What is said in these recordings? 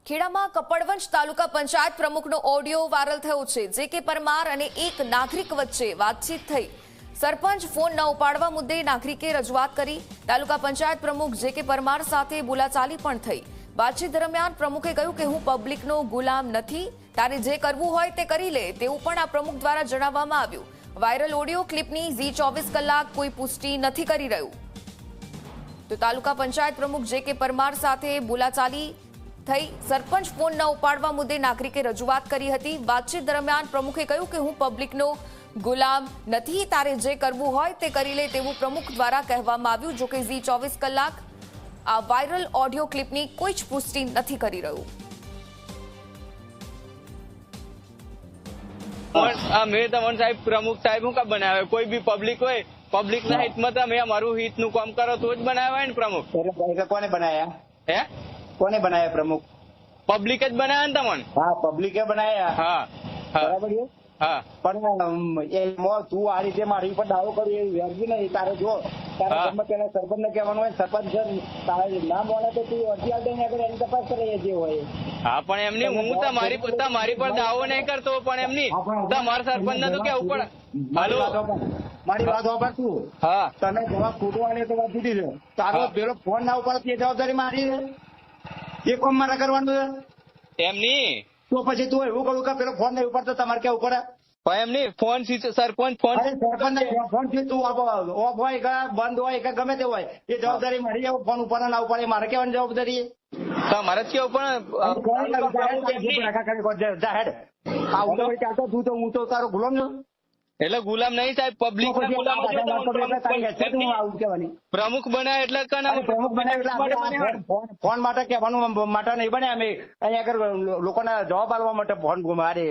ખેડામાં કપડવંજ તાલુકા panchayat પ્રમુખનો audio viral થયો છે। જે કે પરમાર અને એક નાગરિક વચ્ચે વાતચીત થઈ। સરપંચ ફોન ન ઉપાડવા મુદ્દે નાગરિકે રજૂઆત કરી। તાલુકા પંચાયત પ્રમુખ જે કે પરમાર સાથે બોલાચાલી પણ થઈ। વાતચીત દરમિયાન પ્રમુખે કહ્યું કે હું પબ્લિકનો ગુલામ નથી, તારે જે કરવું હોય તે કરી લે તેવું પણ આ પ્રમુખ દ્વારા જણાવવામાં આવ્યું। વાયરલ ઓડિયો ક્લિપની ઝી 24 કલાક કોઈ પુષ્ટિ નથી કરી રહ્યું। તો તાલુકા પંચાયત પ્રમુખ જે કે પરમાર સાથે બોલાચાલી થઈ। સરપંચ ફોન ન ઉપાડવા મુદ્દે નાગરિકે રજૂઆત કરી હતી। વાતચીત દરમિયાન પ્રમુખે કહ્યું કે હું પબ્લિકનો ગુલામ નથી, તારે જે કરવું હોય તે કરી લે તેવું પ્રમુખ દ્વારા કહેવામાં આવ્યું। જો કે ઝી 24 કલાક આ વાયરલ ઓડિયો ક્લિપની કોઈ જ પુષ્ટિ નથી કરી રહ્યું। મેં તમને સાહેબ પ્રમુખ સાહેબ હું કા બનાવે? કોઈ બી પબ્લિક હોય, પબ્લિક ના હિતમાં તમે અમારું હિત નું કામ કરો તો જ બનાવ્યા ને પ્રમુખ। એટલે કોને બનાયા? હે, કોને બનાયા પ્રમુખ? પબ્લિક જ બનાવ્યા ને તમને? હા, પબ્લિકે બનાયા। હા હા બરાબર છે। હા પણ એમાં તું આ રીતે મારી ઉપર દાવો કર્યો એ વ્યાજબી નહીં। તારે જો તારે હા। ગમે તેને સરપંચ ને કહેવાનું હોય, સરપંચ તારે ના બોલે તો તું અરજી આલ દઈને આગળ એની તપાસ કરીએ જે હોય। હા, પણ એમની હું તમારી પર દાવો નહીં કરતો, પણ એમની તમારા સરપંચ ને તો કેવું પડે। હાલો, મારી વાત હોભળ તું। હા તને જવાબ ખોટો આલે તો વાત જુદી છે। તારો હા। પેલો ફોન ના ઉપર એ જવાબદારી મારી છે, એ કોમ મારે કરવાનું છે। એમની તો પછી તું એવું કહ્યું કે પેલો ફોન નહીં ઉપાડતો તમારે કેવું પડે? પણ એમની ફોન સરપંચ ફોન અરે સરપંચ ફોન થી તું ઓફ હોય કે બંધ હોય કે ગમે તે હોય, એ જવાબદારી મારી છે। ફોન ઉપર ના ઉપાડે મારે કેવાની જવાબદારી? તમારે જ કેવું જાહેર આવું તો ચાલતો તું તો હું તો તારો ગુલામ છું। એટલે ગુલામ નહીં સાહેબ, પબ્લિક ના ગુલામ આવું કહેવાની પ્રમુખ બનાવે એટલે પ્રમુખ બને એટલે ફોન માટે કહેવાનું માટે નહીં બને। અમે અહીંયા આગળ લોકોના જવાબ આપવા માટે ફોન મારે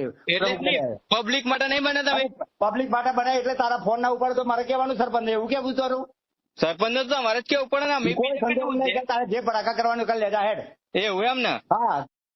પબ્લિક માટે નહીં બને તમે? પબ્લિક માટે બને એટલે તારા ફોન ના ઉપર તો મારે કહેવાનું સરપંચ એવું કેવું તારું? સરપંચ તો તમારે જ કેવું પડે ને। કોઈ સંજોગ નહીં કે તારે જે ભડાકા કરવાનું કરી લેજા હેડ। એવું એમ ને? હા,